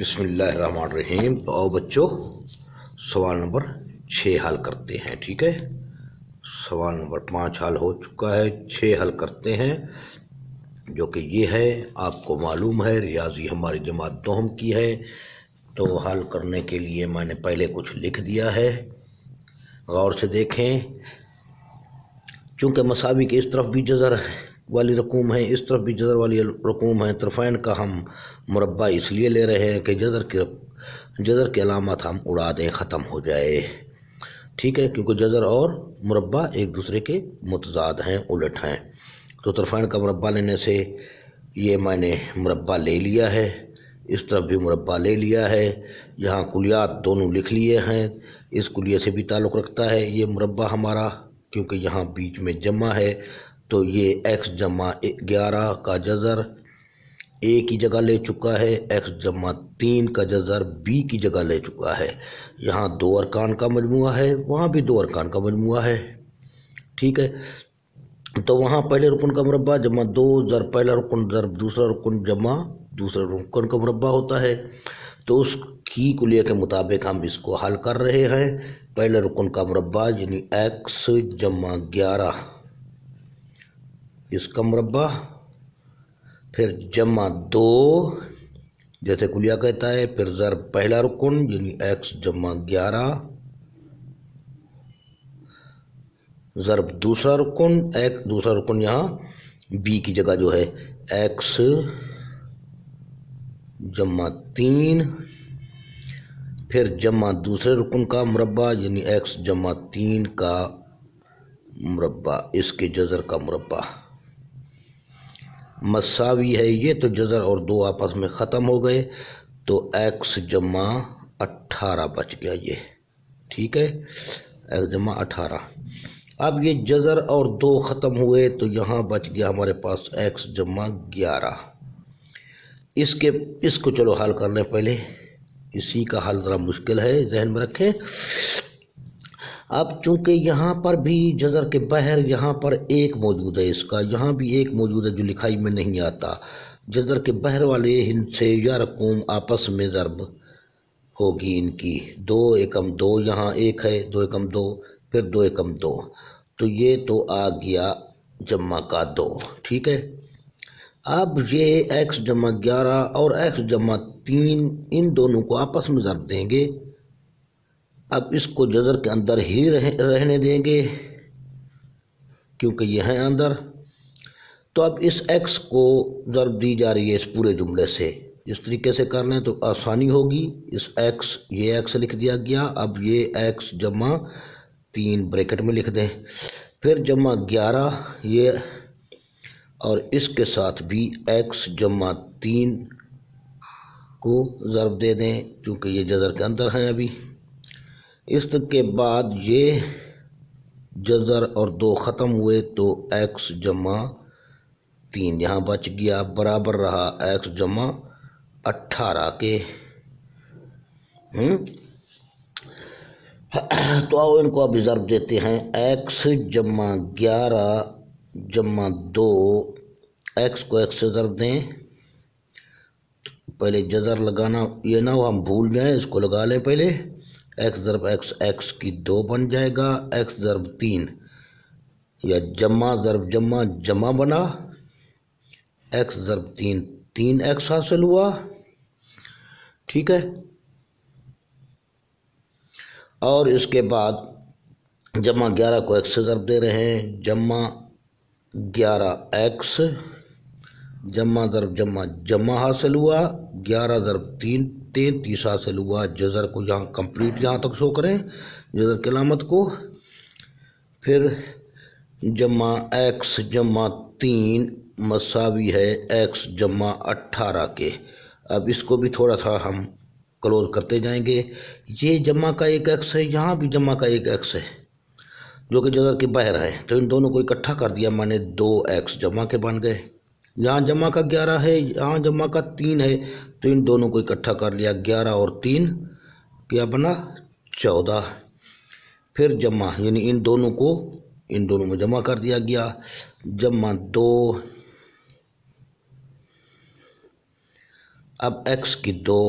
बिस्मिल्लाहिर्रहमानिर्रहीम। तो आओ बच्चों, सवाल नंबर 6 हल करते हैं। ठीक है, सवाल नंबर 5 हल हो चुका है, 6 हल करते हैं। जो कि ये है, आपको मालूम है रियाजी हमारी जमात दोहम की है। तो हल करने के लिए मैंने पहले कुछ लिख दिया है, गौर से देखें। चूँकि मसावी के इस तरफ भी जज़र वाली रकूम है, इस तरफ भी जज़र वाली रकूम है, तरफ़ैन का हम मुरब्बा इसलिए ले रहे हैं कि जज़र की अलामत हम उड़ा दें, ख़त्म हो जाए। ठीक है, क्योंकि जज़र और मुरब्बा एक दूसरे के मुतज़ाद हैं, उलट हैं। तो तरफ़ैन का मुरब्बा लेने से ये मैंने मुरब्बा ले लिया है, इस तरफ भी मुरब्बा ले लिया है। यहाँ कुलियात दोनों लिख लिए हैं, इस कुलिये से भी ताल्लुक़ रखता है ये मुरब्बा हमारा, क्योंकि यहाँ बीच में जमा है। तो ये x जमा 11 का जज़र a की जगह ले चुका है, x जमा 3 का जज़र b की जगह ले चुका है। यहाँ 2 अरकान का मजमुआ है, वहाँ भी 2 अरकान का मजमुआ है। ठीक है, तो वहाँ पहले रुकन का मुरब्बा जमा 2 ज़र पहला रुकन ज़र दूसरा रुकन जमा दूसरा रुकन का मुरब्बा होता है। तो उसकी कुलिया के मुताबिक हम इसको हल कर रहे हैं। पहले रुकन का मुरब्बा यानी x जमा 11 इसका मुरब्बा, फिर जमा 2 जैसे कुलिया कहता है, फिर ज़र पहला रुकन यानी x जमा 11 ज़रब दूसरा रुकन, x दूसरा रुकन यहाँ b की जगह जो है x जमा 3, फिर जमा दूसरे रुकन का मुरब्बा यानी x जमा 3 का मुरब्बा, इसके जज़र का मुरब्बा मसावी है ये। तो जज़र और 2 आपस में ख़त्म हो गए, तो x जमा 18 बच गया ये। ठीक है, x जमा 18। अब ये जज़र और 2 ख़त्म हुए, तो यहाँ बच गया हमारे पास x जमा 11। इसको चलो हल कर लें पहले। इसी का हल ज़रा मुश्किल है, जहन में रखें। अब चूँकि यहाँ पर भी जज़र के बहर यहाँ पर एक मौजूद है, इसका यहाँ भी एक मौजूद है जो लिखाई में नहीं आता। जज़र के बहर वाले हिंद से या रकूम आपस में ज़रब होगी इनकी। 2 एकम 2 यहाँ एक है, 2 एकम 2, फिर 2 एकम 2, तो ये तो आ गया जमा का 2। ठीक है, अब ये x जमा 11 और x जमा 3 इन दोनों को आपस में ज़रब देंगे। अब इसको जज़र के अंदर ही रहने देंगे, क्योंकि ये है अंदर। तो अब इस x को ज़रब दी जा रही है इस पूरे जुमले से। इस तरीके से कर लें तो आसानी होगी। इस x, ये x लिख दिया गया। अब ये x जमा 3 ब्रैकेट में लिख दें, फिर जमा 11 ये, और इसके साथ भी x जमा 3 को ज़रब दे दें, क्योंकि ये जज़र के अंदर हैं अभी। इसके बाद ये जज़र और 2 ख़त्म हुए, तो x जमा 3 यहाँ बच गया, बराबर रहा x जमा 18 के। तो आओ इनको अभी ज़रब देते हैं। x जमा 11 जमा 2, x को x से ज़रब दें। पहले जज़र लगाना ये ना हो हम भूल जाएं, इसको लगा लें पहले। x ज़रब x, x की 2 बन जाएगा, x ज़रब 3 या जमा ज़रब जमा जमा बना, x ज़रब 3 3x हासिल हुआ। ठीक है, और इसके बाद जमा 11 को x से ज़रब दे रहे हैं, जमा 11x जमा ज़रब जमा जमा हासिल हुआ, 11 ज़रब 3 33 हासिल हुआ। जज़र को यहाँ कंप्लीट यहाँ तक शो करें, जज़र की अलामत को। फिर जमा x जमा 3 मसावी है x जमा 18 के। अब इसको भी थोड़ा सा हम क्लोज करते जाएंगे। ये जमा का एक x है, यहाँ भी जमा का एक x है जो कि जज़र के बाहर है। तो इन दोनों को इकट्ठा कर दिया मैंने, 2x जमा के बन गए। यहाँ जमा का 11 है, यहाँ जमा का 3 है, तो इन दोनों को इकट्ठा कर लिया, 11 और 3 क्या बना 14। फिर जमा यानी इन दोनों में जमा कर दिया गया, जमा 2। अब x की 2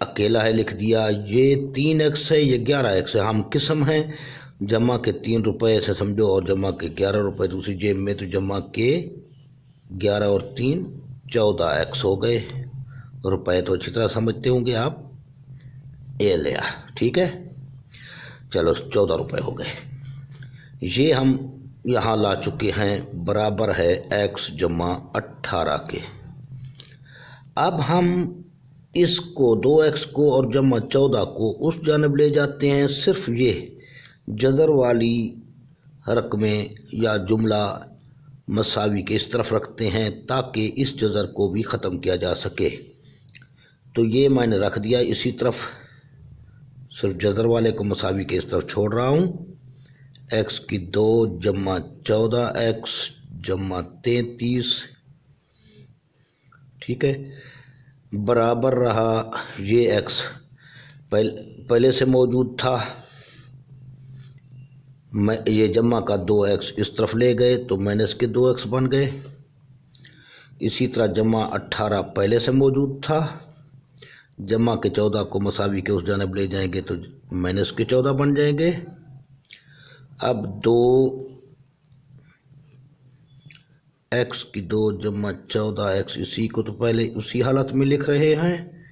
अकेला है लिख दिया। ये 3x है, ये 11x है। हम किस्म हैं जमा के 3 रुपये ऐसे समझो और जमा के 11 रुपये दूसरी जेब में, तो जमा के 11 और 3 14x हो गए रुपये। तो अच्छी तरह समझते होंगे आप। ये लिया, ठीक है। चलो 14 रुपये हो गए। ये हम यहाँ ला चुके हैं, बराबर है x जमा 18 के। अब हम इसको 2x को और जमा 14 को उस जानब ले जाते हैं। सिर्फ ये जज़र वाली रकमें या जुमला मसावी के इस तरफ रखते हैं ताकि इस जज़र को भी ख़त्म किया जा सके। तो ये मैंने रख दिया इसी तरफ, सिर्फ जज़र वाले को मसावी के इस तरफ छोड़ रहा हूँ। x की 2 जमा 14x जमा 33, ठीक है, बराबर रहा ये x पहले से मौजूद था। मैं ये जमा का 2x इस तरफ ले गए तो माइनस के 2x बन गए। इसी तरह जमा 18 पहले से मौजूद था, जमा के 14 को मसावी के उस जानब ले जाएंगे तो माइनस के 14 बन जाएंगे। अब 2x की 2 जमा 14x, इसी को तो पहले उसी हालत में लिख रहे हैं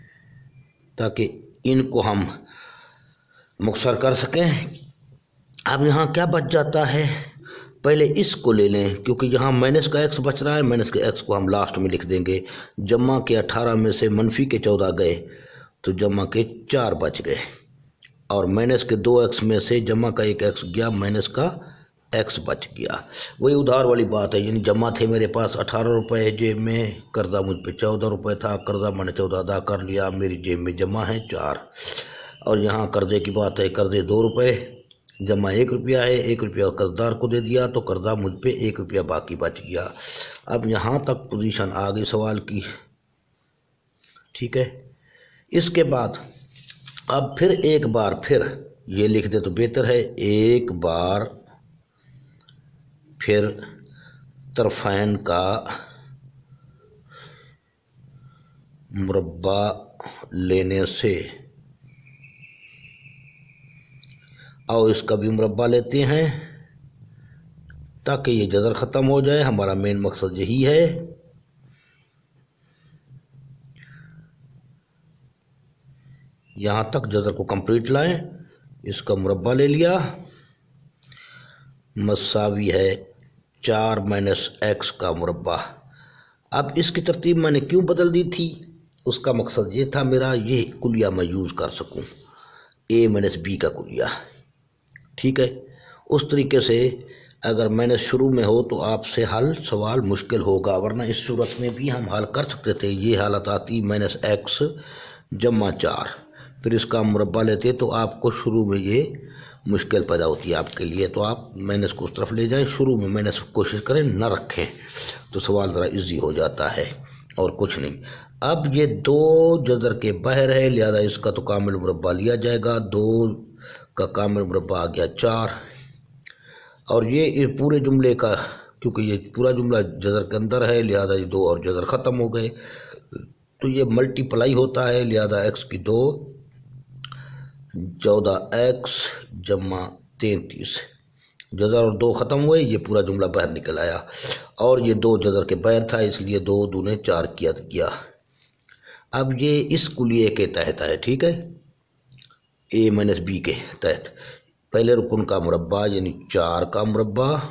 ताकि इनको हम मुख्तसर कर सकें। अब यहाँ क्या बच जाता है, पहले इसको ले लें क्योंकि यहाँ माइनस का x बच रहा है। माइनस के x को हम लास्ट में लिख देंगे। जमा के 18 में से मनफी के 14 गए तो जमा के 4 बच गए, और माइनस के 2x में से जमा का 1x गया, माइनस का x बच गया। वही उधार वाली बात है, यानी जमा थे मेरे पास 18 रुपये जेब में, कर्जा मुझ पे 14 रुपये था, कर्जा मैंने 14 अदा कर लिया, मेरी जेब में जमा है 4। और यहाँ कर्जे की बात है, कर्जे 2 रुपये, जमा 1 रुपया है, 1 रुपया कर्जदार को दे दिया तो कर्जा मुझ पे 1 रुपया बाकी बच गया। अब यहाँ तक पोजीशन आ गई सवाल की, ठीक है। इसके बाद अब फिर एक बार फिर ये लिख दे तो बेहतर है, एक बार फिर तरफैन का मुरब्बा लेने से, और इसका भी मुरब्बा लेते हैं ताकि ये जज़र ख़त्म हो जाए। हमारा मेन मकसद यही है। यहाँ तक जज़र को कंप्लीट लाएं। इसका मुरब्बा ले लिया, मसावी है 4 माइनस x का मुरब्बा। अब इसकी तरतीब मैंने क्यों बदल दी थी, उसका मकसद ये था मेरा, ये कुलिया मैं यूज़ कर सकूं, a माइनस b का कुलिया, ठीक है। उस तरीके से अगर मैंने शुरू में हो तो आपसे हल सवाल मुश्किल होगा, वरना इस सूरत में भी हम हल कर सकते थे। ये हालत आती माइनस x जमा 4, फिर इसका मुरब्बा लेते तो आपको शुरू में ये मुश्किल पैदा होती है आपके लिए। तो आप माइनस को उस तरफ ले जाएं, शुरू में माइनस कोशिश करें न रखें तो सवाल ज़रा इजी हो जाता है और कुछ नहीं। अब ये 2 जज़र के बाहर है, लिहाजा इसका तो कामिल मुरब्बा लिया जाएगा। 2 का कामिल मुरब्बा आ गया 4, और ये पूरे जुमले का, क्योंकि ये पूरा जुमला जज़र के अंदर है लिहाजा ये 2 और जज़र ख़त्म हो गए तो ये मल्टीप्लाई होता है। लिहाजा x की 2 14x जमा 33, जज़र और 2 ख़त्म हुए, ये पूरा जुमला बाहर निकल आया। और ये 2 जज़र के बाहर था इसलिए 2 दूने 4 किया। अब ये इस कुलिये के तहत है, ठीक है, a माइनस b के तहत। पहले रुकन का मुरब्बा यानी 4 का मुरब्बा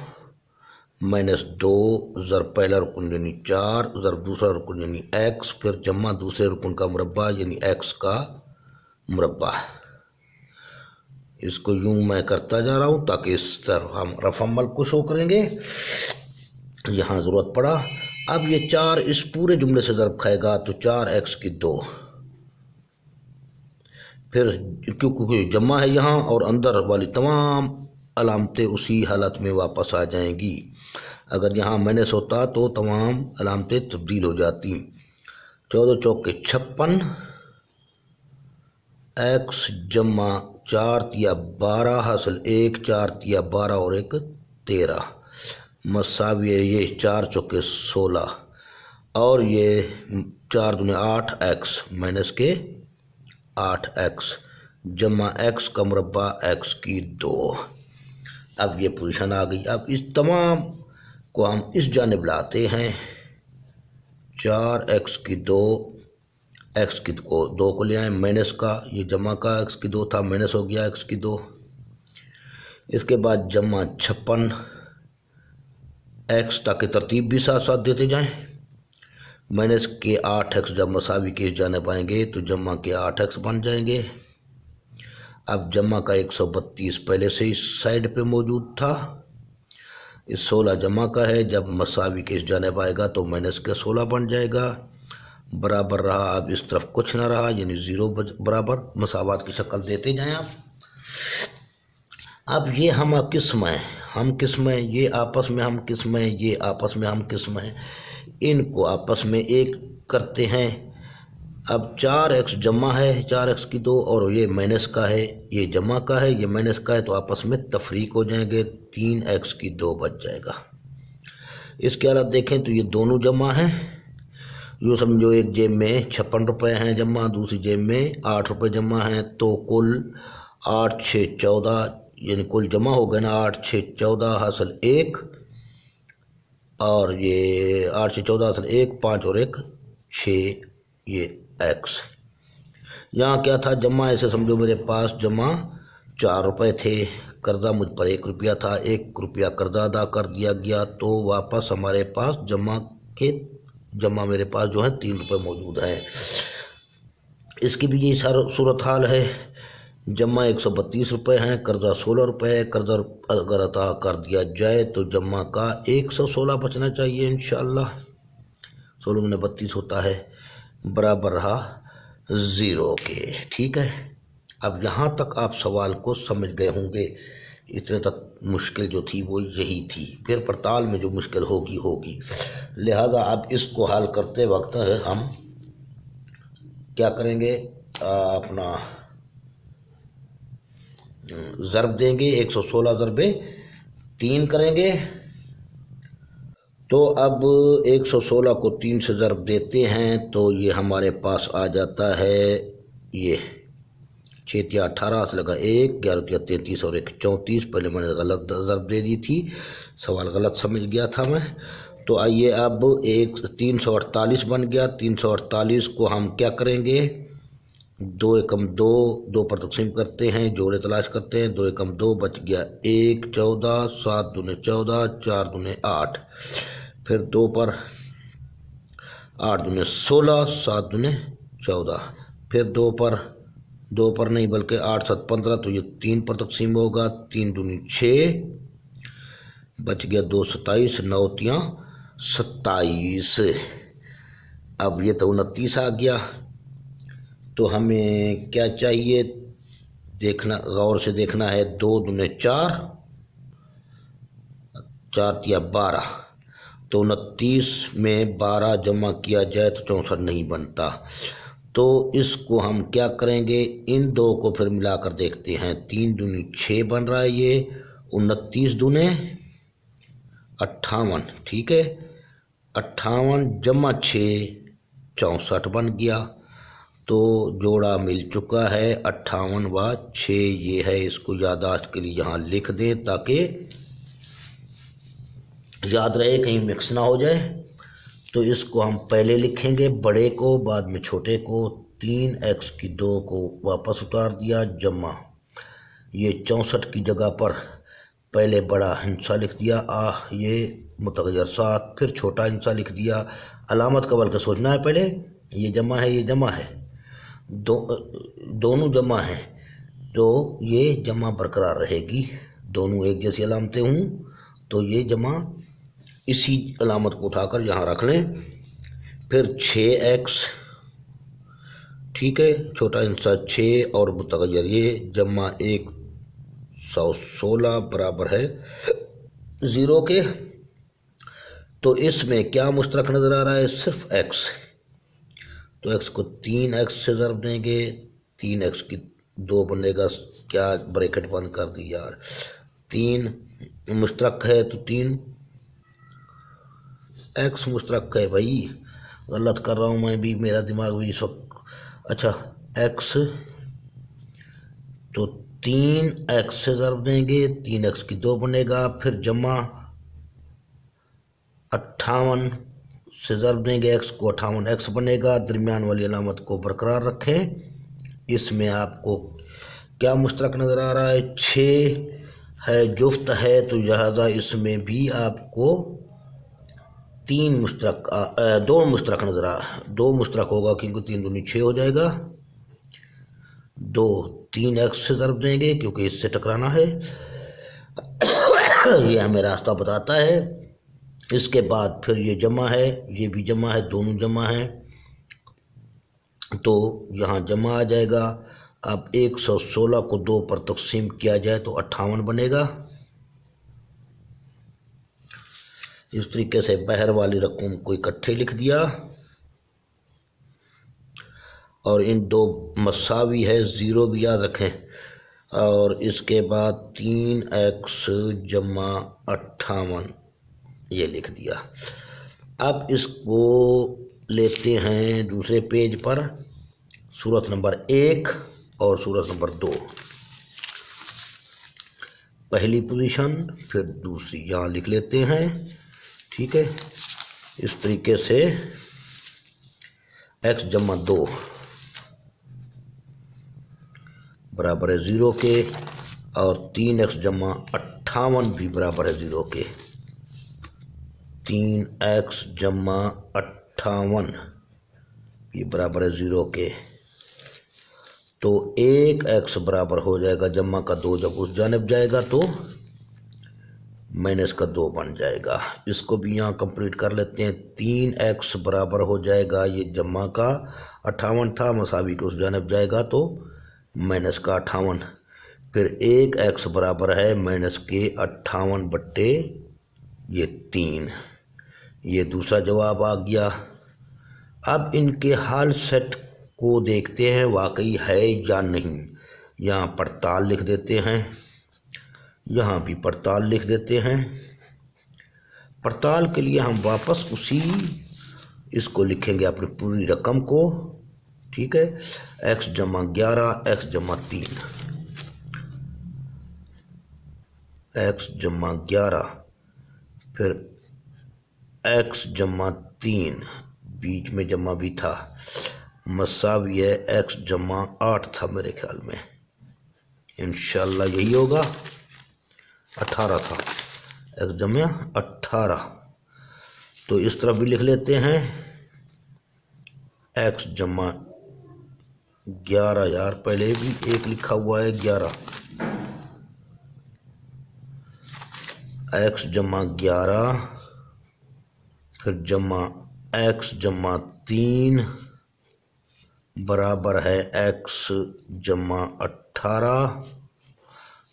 माइनस 2 ज़र पहला रुकन यानी 4 ज़र दूसरा रुकन यानी x, फिर जमा दूसरे रुकन का मुरब्बा यानी x का मुरब्बा। इसको यूं मैं करता जा रहा हूँ ताकि इस तरह हम रफअमल को शो करेंगे, यहाँ ज़रूरत पड़ा। अब ये 4 इस पूरे जुमले से ज़रब खाएगा तो 4x की 2, फिर क्योंकि जमा है यहाँ और अंदर वाली तमाम अलामतें उसी हालत में वापस आ जाएंगी। अगर यहाँ माइनस होता तो तमाम अलामतें तब्दील हो जाती। 14 चौके 56, x जमा 4 तिया 12 हासिल 1, 4 तिया 12 और 1 13, मसावी ये 4 चौके 16 और ये 4 दूने 8 x माइनस के 8x जमा x का मुरब्बा x की 2। अब ये पोजीशन आ गई। अब इस तमाम को हम इस जानिब लाते हैं। 4x की 2 x की को 2 को ले आए माइनस का, ये जमा का x की 2 था, माइनस हो गया x की 2। इसके बाद जमा 56 x, ताकि तरतीब भी साथ साथ देते जाएं। माइनस के 8x जब मसावी के जाने पाएंगे तो जमा के 8x बन जाएंगे। अब जमा का 132 पहले से इस साइड पे मौजूद था, इस 16 जमा का है, जब मसावी के इस जाने पाएगा तो माइनस के 16 बन जाएगा। बराबर रहा, अब इस तरफ कुछ ना रहा, यानी 0 बराबर मसावात की शक्ल देते जाएं आप। अब ये हम किस में ये आपस में हम किस में, ये आपस में हम किस में, इनको आपस में एक करते हैं। अब 4x जमा है 4x की 2 और ये माइनस का है, ये जमा का है, ये माइनस का है, तो आपस में तफरीक हो जाएंगे। 3x की 2 बच जाएगा। इसके अलावा देखें तो ये दोनों जमा हैं। यूँ समझो एक जेब में 56 रुपये हैं जमा, दूसरी जेब में 8 रुपये जमा हैं, तो कुल 8 6 14, यानी कुल जमा हो गए ना 8 6 14 हासिल 1, और ये 8 6 14 हासिल 1, 5 और 1 6, ये x। यहाँ क्या था जमा, ऐसे समझो मेरे पास जमा 4 रुपये थे, कर्जा मुझ पर 1 रुपया था, 1 रुपया कर्जा अदा कर दिया गया, तो वापस हमारे पास जमा मेरे पास जो है 3 रुपये मौजूद है। इसकी भी यही सूरत हाल है। जमा 132 रुपये हैं, कर्जा 16 रुपये है। कर्जा अगर अदा कर दिया जाए तो जमा का 116 बचना चाहिए इंशाअल्लाह। 16 में 32 होता है, बराबर रहा 0 के। ठीक है, अब यहाँ तक आप सवाल को समझ गए होंगे। इतने तक मुश्किल जो थी वो यही थी, फिर पड़ताल में जो मुश्किल होगी। लिहाजा अब इसको हल करते वक्त हम क्या करेंगे, अपना ज़रब देंगे, 116 ज़रबे 3 करेंगे। तो अब 116 को 3 से ज़रब देते हैं तो ये हमारे पास आ जाता है, ये 6 या 18 से लगा 1, 11 या 33 और 1 34। पहले मैंने गलत ज़रब दे दी थी, सवाल गलत समझ गया था मैं। तो आइए अब 348 बन गया। 348 को हम क्या करेंगे, 2 एकम 2 पर तकसीम करते हैं, जोड़े तलाश करते हैं। 2 एकम 2 बच गया 1, 14, 7 दूने 14, 4 दूने 8, फिर 2 पर 8 दूने 16, 7 दूने 14, फिर 2 पर नहीं बल्कि 8 7 15, तो ये 3 पर तकसीम होगा। 3 दूनी 6, बच गया 2 27, 9 तियां 27। अब ये तो 29 आ गया। तो हमें क्या चाहिए, देखना, गौर से देखना है। 2 दूने 4, 4 तिया 12, तो 29 में 12 जमा किया जाए तो 64 नहीं बनता। तो इसको हम क्या करेंगे, इन 2 को फिर मिलाकर देखते हैं। 3 दूनी 6 बन रहा है, ये 29 दूने 58, ठीक है। 58 जमा 6 64 बन गया। तो जोड़ा मिल चुका है 58 व 6, ये है। इसको याददाश्त के लिए यहाँ लिख दें ताकि याद रहे, कहीं मिक्स ना हो जाए। तो इसको हम पहले लिखेंगे बड़े को, बाद में छोटे को। 3x की 2 को वापस उतार दिया, जमा ये 64 की जगह पर पहले बड़ा हिंसा लिख दिया, ये मुतग़य्यर 7, फिर छोटा हिंसा लिख दिया। अलामत का बल्कि सोचना है पहले, ये जमा है, ये जमा है, दोनों जमा हैं, तो ये जमा बरकरार रहेगी। दोनों एक जैसी अलामतें हूँ तो ये जमा इसी अलामत को उठाकर यहाँ रख लें। फिर 6x, ठीक है, छोटा हिंसा 6 और मुतग़य्यर ये, जमा 116 बराबर है 0 के। तो इसमें क्या मुश्तरक नज़र आ रहा है, सिर्फ x। तो x को 3x से ज़रब देंगे, 3x की 2 बनेगा, क्या ब्रैकेट बंद कर दी यार, 3 मुश्तरक है तो 3x मुश्तरक है भाई, गलत कर रहा हूँ मैं भी, मेरा दिमाग भी इस वक्त। अच्छा एक्स, तो 3x से ज़रब देंगे, 3x की 2 बनेगा, फिर जमा 58 से ज़रब देंगे x को, 58x बनेगा। दरमियान वाली अलामत को बरकरार रखें। इसमें आपको क्या मुश्तरक नज़र आ रहा है? 6 है, जुफ्त है, तो लिहाजा इसमें भी आपको 3 मुश्तरक 2 मुश्तरक नज़र आ 2 मुश्तरक होगा, क्योंकि 3 दूनी 6 हो जाएगा। 2 3x से ज़रब देंगे क्योंकि इससे टकराना है। ये हमें रास्ता बताता है। इसके बाद फिर ये जमा है, ये भी जमा है, दोनों जमा है, तो यहाँ जमा आ जाएगा। अब 116 को 2 पर तकसीम किया जाए तो 58 बनेगा। इस तरीके से बहर वाली रकम को इकट्ठे लिख दिया, और इन 2 मसावी है, ज़ीरो भी याद रखें। और इसके बाद 3x जमा 58 ये लिख दिया। अब इसको लेते हैं दूसरे पेज पर, सूरत नंबर 1 और सूरत नंबर 2। पहली पोजीशन फिर दूसरी यहाँ लिख लेते हैं, ठीक है। इस तरीके से x जमा 2 बराबर है 0 के, और 3x जमा 58 भी बराबर है 0 के। 3x जमा 58 ये बराबर है 0 के, तो 1x बराबर हो जाएगा जमा का 2, जब उस जानिब जाएगा तो माइनस का 2 बन जाएगा। इसको भी यहाँ कंप्लीट कर लेते हैं। 3x बराबर हो जाएगा, ये जमा का 58 था, मसावी के उस जानिब जाएगा तो माइनस का 58। फिर 1x बराबर है माइनस के 58 बट्टे ये 3। ये दूसरा जवाब आ गया। अब इनके हाल सेट को देखते हैं वाकई है या नहीं। यहाँ पड़ताल लिख देते हैं, यहाँ भी पड़ताल लिख देते हैं। पड़ताल के लिए हम वापस उसी इसको लिखेंगे, अपनी पूरी रकम को, ठीक है। x जमा 11, x जमा 3, x जमा 11, फिर x जमा 3, बीच में जमा भी था, मसावी है x जमा 8 था मेरे ख्याल में, इंशाल्लाह यही होगा। 18 था, x जमा 18, तो इस तरफ भी लिख लेते हैं। x जमा 11, यार पहले भी 1 लिखा हुआ है 11, x जमा 11, फिर जमा x जमा 3 बराबर है x जमा 18,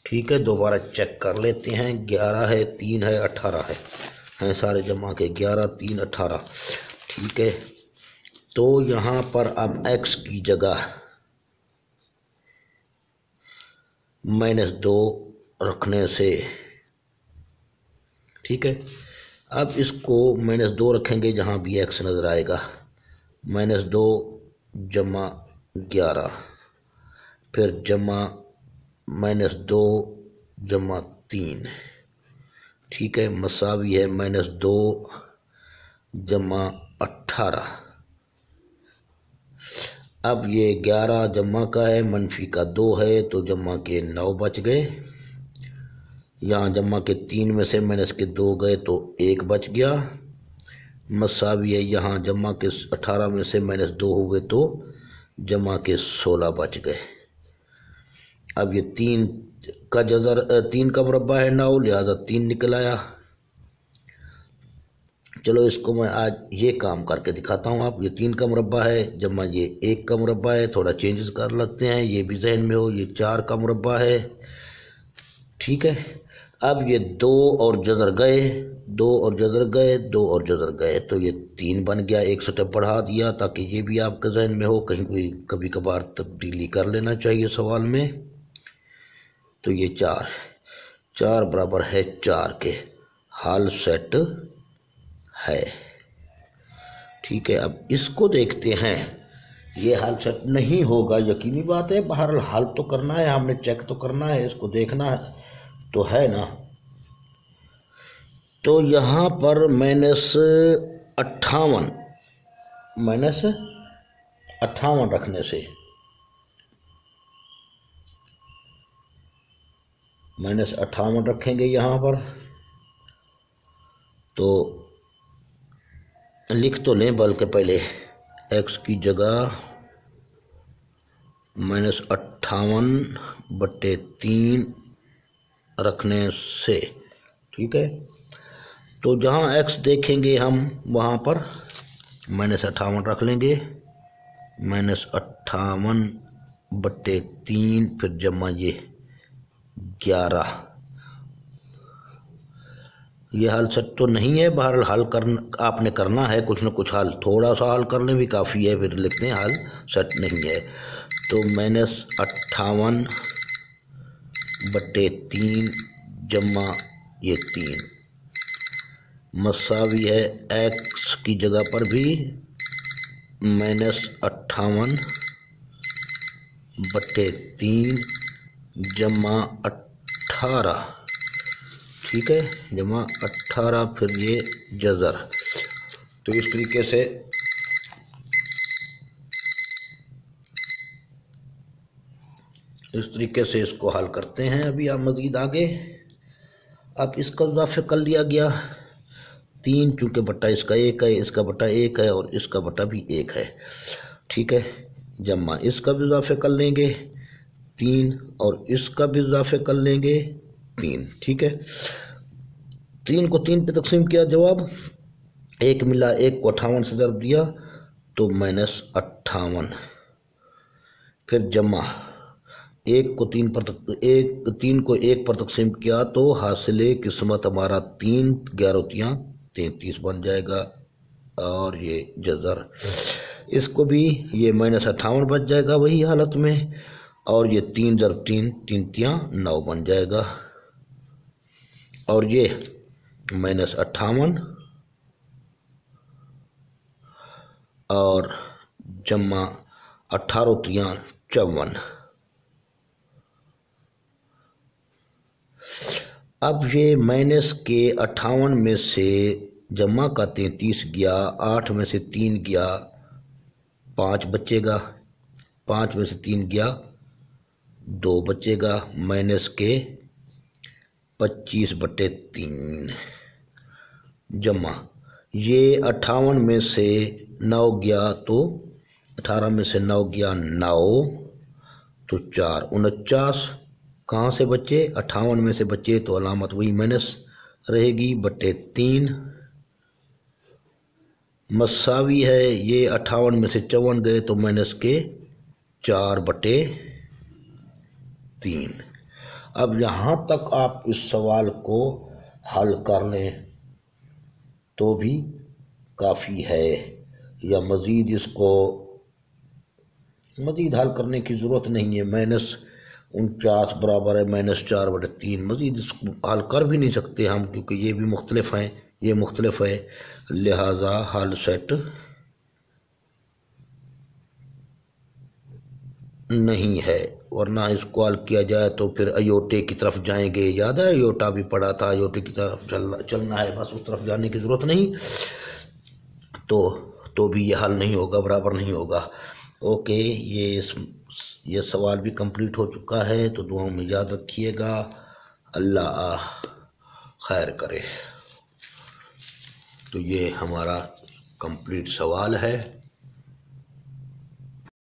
ठीक है। दोबारा चेक कर लेते हैं, 11 है, 3 है, 18 है सारे जमा के, 11 3 18, ठीक है। तो यहाँ पर अब x की जगह -2 रखने से, ठीक है। अब इसको -2 रखेंगे जहाँ भी x नज़र आएगा, -2 जमा 11, फिर जमा -2 जमा 3, ठीक है, मसावी है -2 जमा 18। अब ये 11 जमा का है, मनफी का 2 है, तो जमा के 9 बच गए। यहाँ जमा के 3 में से माइनस के 2 गए तो 1 बच गया। मसावी है, यहाँ जमा के 18 में से -2 हुए तो जमा के 16 बच गए। अब ये 3 का जज़र 3 का मुरब्बा है 9, लिहाजा 3 निकल आया। चलो इसको मैं आज ये काम करके दिखाता हूँ। आप ये 3 का मुरब्बा है जमा ये 1 का मुरब्बा है, थोड़ा चेंजेस कर लेते हैं, ये भी जहन में हो। ये 4 का मुरब्बा है, ठीक है। अब ये 2 और जज़र गए, 2 और जज़र गए, 2 और जज़र गए, तो ये 3 बन गया। 1 स्टेप बढ़ा दिया ताकि ये भी आपके जहन में हो, कहीं कोई कभी कभार तब्दीली कर लेना चाहिए सवाल में। तो ये 4 बराबर है 4 के, हाल सेट है, ठीक है। अब इसको देखते हैं, ये हाल सेट नहीं होगा, यकीनी बात है। बहरहाल हल तो करना है, हमने चेक तो करना है, इसको देखना तो है ना। तो यहाँ पर -58 रखने से -58 रखेंगे यहाँ पर, तो लिख तो लें, बल्कि पहले x की जगह -58/3 रखने से, ठीक है। तो जहाँ x देखेंगे हम वहाँ पर -58 रख लेंगे, -58/3 फिर जमा ये 11। ये हल सेट तो नहीं है, बहरहाल हल आपने करना है, कुछ न कुछ हल, थोड़ा सा हल करने भी काफ़ी है, फिर लिखते हैं हल सेट नहीं है। तो -58/3 जमा ये 3 मसावी है x की जगह पर भी -58/3 जमा 18, ठीक है, जमा 18 फिर ये जज़र। तो इस तरीके से इसको हल करते हैं। अभी आप मज़ीद आगे, अब इसका इजाफे कर लिया गया 3, चूँकि बट्टा इसका 1 है, इसका बट्टा 1 है और इसका बट्टा भी 1 है, ठीक है। जमा इसका भी इजाफे कर लेंगे 3 और इसका भी इजाफे कर लेंगे 3, ठीक है। 3 को 3 पे तकसीम किया, जवाब 1 मिला, 1 को 58 से ज़रब दिया तो -58, फिर जमा 3 को 1 पर तकसीम किया तो हासिले किस्मत हमारा 3 11 33 बन जाएगा, और ये जज़र, इसको भी ये -58 बच जाएगा वही हालत में, और ये 3 × 3 3 9 बन जाएगा, और ये -58 और जमा 18 3 54। अब ये -58 में से जमा का 33 गया, 8 में से 3 गया, 5 बचेगा, 5 में से 3 गया 2 बचेगा, -25/3 जमा ये 58 में से 9 गया तो 18 में से 9 गया 9 तो 4 49 कहाँ से बचे, 58 में से बचे तो अलामत वही माइनस रहेगी /3 मसावी है। ये 58 में से 54 गए तो माइनस के 4/3। अब यहाँ तक आप इस सवाल को हल कर लें तो भी काफ़ी है, या मज़ीद इसको मज़ीद हल करने की ज़रूरत नहीं है। -49 बराबर है -4/3, मज़ीद इसको हल कर भी नहीं सकते हम, क्योंकि ये भी मुख्तलिफ हैं, ये मुख्तलिफ है, लिहाजा हल सेट नहीं है। वरना इसको हल किया जाए तो फिर अयोटे की तरफ जाएंगे, याद है अयोटा भी पढ़ा था, अयोटे की तरफ चलना है, बस उस तरफ जाने की ज़रूरत नहीं, तो भी ये हल नहीं होगा, बराबर नहीं होगा। ओके, ये सवाल भी कंप्लीट हो चुका है, तो दुआओं में याद रखिएगा। अल्लाह खैर करे। तो ये हमारा कंप्लीट सवाल है।